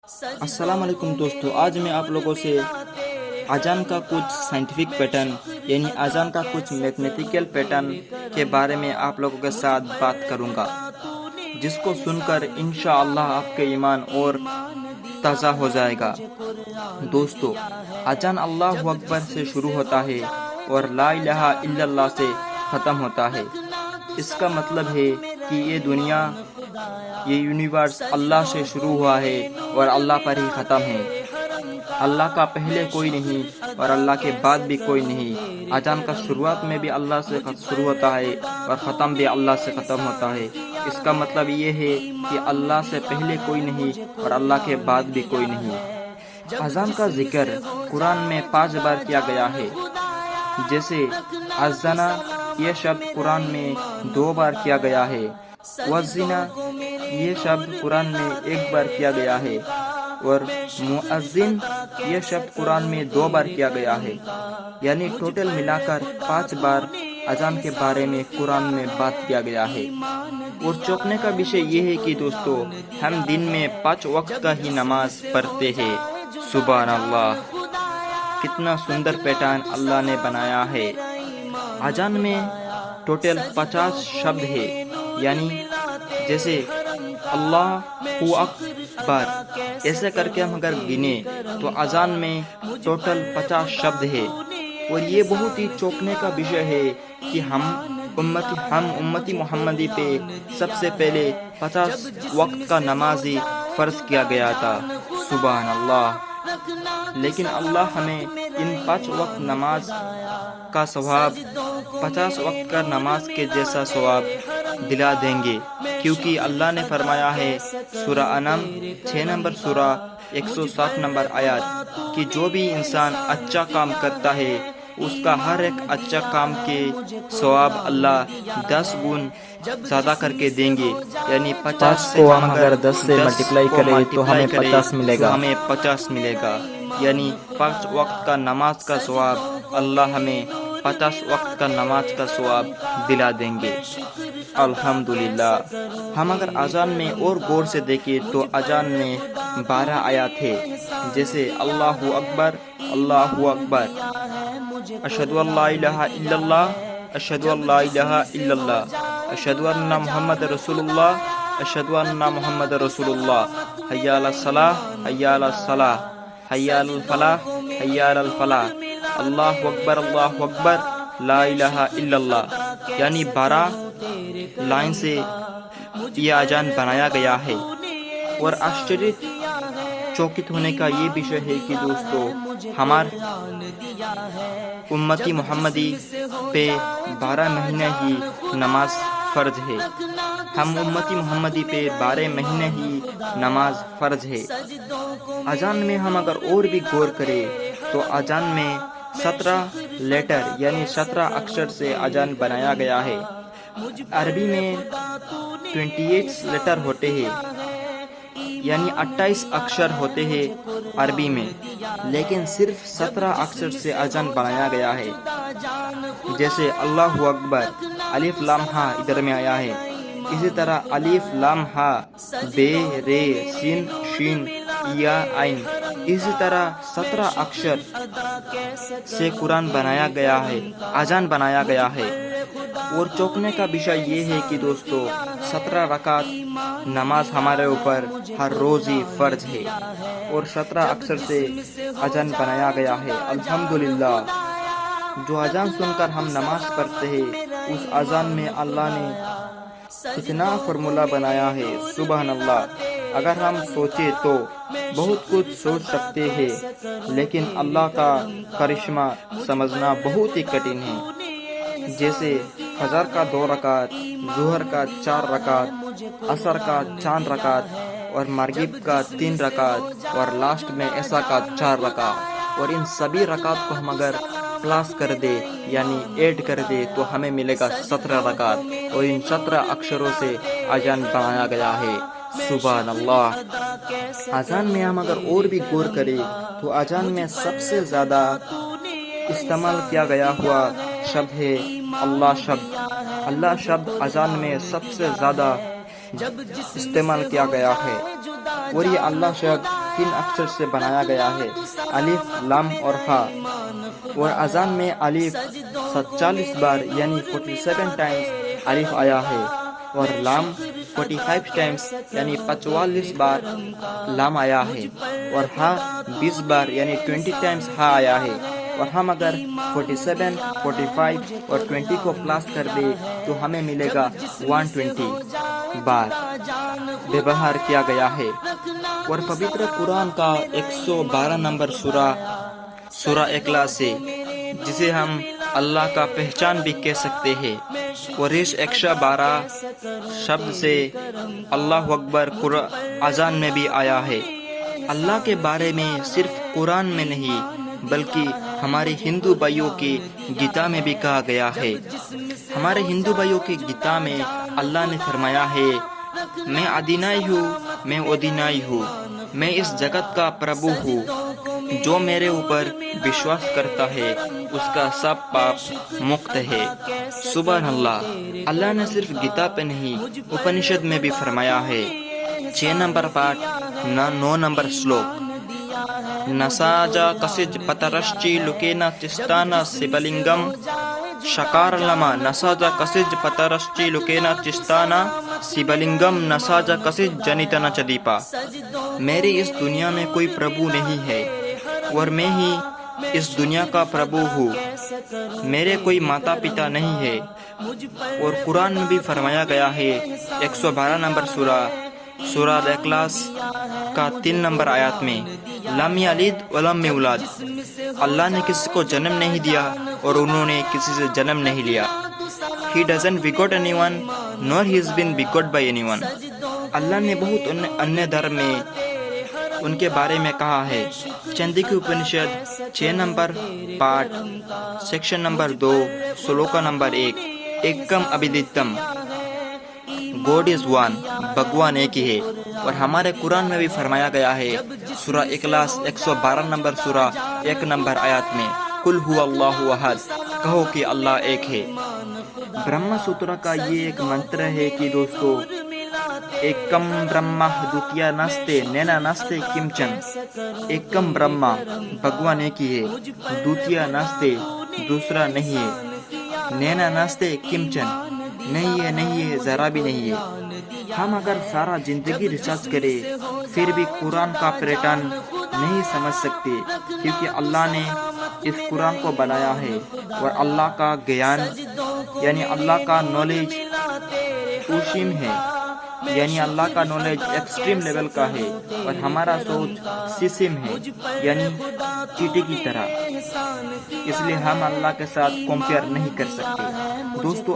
السلام علیکم دوستو، آج میں آپ لوگوں سے اذان کا کچھ سائنٹیفک پیٹرن یعنی اذان کا کچھ میتھمیٹیکل پیٹرن کے بارے میں آپ لوگوں کے ساتھ بات کروں گا، جس کو سن کر انشاءاللہ آپ کے ایمان اور تازہ ہو جائے گا۔ دوستو، اذان اللہ اکبر سے شروع ہوتا ہے اور لا الہ الا اللہ سے ختم ہوتا ہے۔ اس کا مطلب ہے کہ یہ دنیا، یہ یونیورس اللہ سے شروع ہوا ہے اور اللہ پر ہی ختم ہے۔ اللہ کا پہلے کوئی نہیں اور اللہ کے بعد بھی کوئی نہیں۔ اذان کا شروعات میں بھی اللہ سے شروع ہوتا ہے اور ختم بھی اللہ سے ختم ہوتا ہے۔ اس کا مطلب یہ ہے کہ اللہ سے پہلے کوئی نہیں اور اللہ کے بعد بھی کوئی نہیں۔ اذان کا ذکر قرآن میں 5 بار کیا گیا ہے، جیسے اذنا، یہ شبد قرآن میں 2 بار کیا گیا ہے۔ وزنا، یہ شبد قرآن میں 1 بار کیا گیا ہے، اور مؤذن، یہ شبد قرآن میں 2 بار کیا گیا ہے۔ یعنی ٹوٹل ملا کر 5 بار اذان کے بارے میں قرآن میں بات کیا گیا ہے۔ اور چونکنے کا وشے یہ ہے کہ دوستو، ہم دن میں 5 وقت کا ہی نماز پڑھتے ہیں۔ سبحان اللہ، کتنا سندر پیٹرن اللہ نے بنایا ہے۔ اذان میں ٹوٹل 50 شبد ہے، یعنی جیسے اللہ اکبر، ایسے کر کے ہم اگر گنے تو اذان میں ٹوٹل 50 شبد ہے۔ اور یہ بہت ہی چونکنے کا وشے ہے کہ ہم امتی محمدی پہ سب سے پہلے 50 وقت کا نمازی فرض کیا گیا تھا۔ سبحان اللہ، لیکن اللہ ہمیں ان 5 وقت نماز کا ثواب 50 وقت کا نماز کے جیسا ثواب دلا دیں گے، کیونکہ اللہ نے فرمایا ہے سورہ انعام 6 نمبر سورہ 160 نمبر آیات کہ جو بھی انسان اچھا کام کرتا ہے اس کا ہر ایک اچھا کام کے ثواب اللہ 10 گن زیادہ کر کے دیں گے۔ یعنی 50 سے ہم اگر 10 سے ملٹیپلائی کریں تو ہمیں 50 ملے گا، ہمیں 50 ملے گا۔ یعنی 5 وقت کا نماز کا ثواب اللہ ہمیں 50 وقت کا نماز کا ثواب دلا دیں گے۔ الحمدللہ۔ ہم اگر اذان میں اور غور سے دیکھیں تو اذان میں 12 آیات ہے، جیسے اللہ اکبر، اللہ اکبر، اشہدو ان لا الہ الا اللہ، اشہدو ان لا الہ الا اللہ، اشہدو ان محمد رسول اللہ، اشہدو ان محمد رسول اللہ، حی علی الصلاۃ، حی علی الصلاۃ، حی علی الفلاح، حی علی الفلاح، اللہ اکبر، اللہ اکبر، لا الہ الا اللہ۔ یعنی 12 لائن سے یہ اذان بنایا گیا ہے۔ اور آشچریہ چوکت ہونے کا یہ وشے ہے کہ دوستو، ہمارے امتی محمدی پہ 12 مہینے ہی نماز فرض ہے۔ ہم امتی محمدی پہ 12 مہینے ہی نماز فرض ہے۔ اذان میں ہم اگر اور بھی غور کریں تو اذان میں 17 لیٹر یعنی 17 اکشر سے اذان بنایا گیا ہے۔ عربی میں 28 لیٹر ہوتے ہیں، یعنی 28 اکشر ہوتے ہیں عربی میں، لیکن صرف 17 اکشر سے اذان بنایا گیا ہے۔ جیسے اللہ اکبر، الف لام ہا ادھر میں آیا ہے، اسی طرح الف لام ہا، بے رے سین شین یا عین، اسی طرح 17 اکشر سے قرآن بنایا گیا ہے، اذان بنایا گیا ہے۔ اور چونکنے کا وشے یہ ہے کہ دوستو، 17 رکعت نماز ہمارے اوپر ہر روز ہی فرض ہے، اور 17 اکشر سے اذان بنایا گیا ہے۔ الحمدللہ، جو اذان سن کر ہم نماز پڑھتے ہیں، اس اذان میں اللہ نے کتنا فارمولہ بنایا ہے۔ سبحان اللہ، اگر ہم سوچیں تو بہت کچھ سوچ سکتے ہیں، لیکن اللہ کا کرشمہ سمجھنا بہت ہی کٹھن ہے۔ جیسے فجر کا 2 رکعت، ظہر کا 4 رکعت، عصر کا 4 رکعت، اور مغرب کا 3 رکعت، اور لاسٹ میں عشاء کا 4 رکعت۔ اور ان سبھی رکعت کو ہم اگر پلس کر دے یعنی ایڈ کر دے تو ہمیں ملے گا 17 رکعت، اور ان 17 اکشروں سے اذان بنایا گیا ہے۔ سبحان اللہ۔ اذان میں ہم اگر اور بھی غور کریں تو اذان میں سب سے زیادہ استعمال کیا گیا ہوا شبد ہے اللہ شبد۔ اللہ شبد اذان میں سب سے زیادہ استعمال کیا گیا ہے، اور یہ اللہ شبد 3 اکثر سے بنایا گیا ہے، الف، لام اور ہا، اور اذان میں الف 47 بار یعنی 47 ٹائمز الف آیا ہے، اور لام 45 ٹائمز یعنی 45 بار لام آیا ہے، اور ہا 20 بار یعنی 20 ٹائمز ہا آیا ہے، اور ہم اگر 47، 45 اور 20 کو پلس کر دے تو ہمیں ملے گا 120 بار بیبہار کیا گیا ہے۔ اور پوتر قرآن کا 112 نمبر سورہ اخلاص ہے، جسے ہم اللہ کا پہچان بھی کہہ سکتے ہیں، اور اس 112 شبد سے اللہ اکبر اذان میں بھی آیا ہے۔ اللہ کے بارے میں صرف قرآن میں نہیں بلکہ ہمارے ہندو بھائیوں کی گیتا میں بھی کہا گیا ہے۔ ہمارے ہندو بھائیوں کی گیتا میں اللہ نے فرمایا ہے، میں ادینائی ہوں، میں ادینائی ہوں، میں اس جگت کا پربھو ہوں، جو میرے اوپر وشواس کرتا ہے اس کا سب پاپ مکت ہے۔ سبحان اللہ۔ اللہ نے صرف گیتا پہ نہیں اپنشد میں بھی فرمایا ہے، 6 نمبر پارٹ 9 نمبر شلوک، نساجا کسج پترشچی لکینا چستانا سبلنگم شکار لما نساجا کسج پترشچی لکینا چستانا سبلنگم نساجا کسج جنیتنا چدیپا۔ میری اس دنیا میں کوئی پربھو نہیں ہے اور میں ہی اس دنیا کا پربھو ہوں، میرے کوئی ماتا پتا نہیں ہے۔ اور قرآن میں بھی فرمایا گیا ہے 112 نمبر سورہ اخلاص کا 3 نمبر آیات میں، لم یلد ولم یولد، اللہ نے کسی کو جنم نہیں دیا اور انہوں نے کسی سے جنم نہیں لیا۔ He doesn't begot anyone nor he has been begot by anyone۔ اللہ نے بہت انیہ دھرم میں ان کے بارے میں کہا ہے۔ Chandogya Upanishad 6 number part section number 2 سلوکا نمبر 1، ایکم ابھیدھتم، گوڈ از ون، بھگوان ایک ہی ہے۔ اور ہمارے قرآن میں بھی فرمایا گیا ہے سورہ اخلاص 112 نمبر سورہ 1 نمبر آیات میں، قل هو اللہ احد، کہو کہ اللہ ایک ہے۔ برہما سوترا کا یہ ایک منتر ہے کہ دوستو، ایکم برہما دوتیا ناستے نینا ناستے کمچن، ایکم برہما بھگوان ایک ہی ہے، دوتیا ناستے دوسرا نہیں ہے، نینا ناستے کمچن نہیں ہے ذرا بھی نہیں ہے۔ ہم اگر سارا زندگی ریسرچ کریں پھر بھی قرآن کا پیٹرن نہیں سمجھ سکتے، کیونکہ اللہ نے اس قرآن کو بنایا ہے، اور اللہ کا گیان یعنی اللہ کا نالج اوشیم ہے، یعنی اللہ کا نالج ایکسٹریم لیول کا ہے، اور ہمارا سوچ سسم ہے یعنی چیٹی کی طرح، اس لیے ہم اللہ کے ساتھ کمپیئر نہیں کر سکتے۔ دوستو،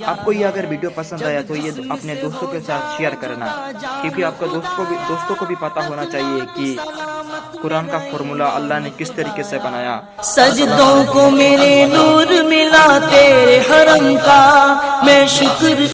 آپ کو یہ اگر ویڈیو پسند آیا تو یہ اپنے دوستوں کے ساتھ شیئر کرنا، کیونکہ آپ کے دوستوں کو بھی پتہ ہونا چاہیے کہ قرآن کا فارمولہ اللہ نے کس طریقے سے بنایا۔ سجدوں کو میرے نور ملا تیرے حرم کا، میں شکر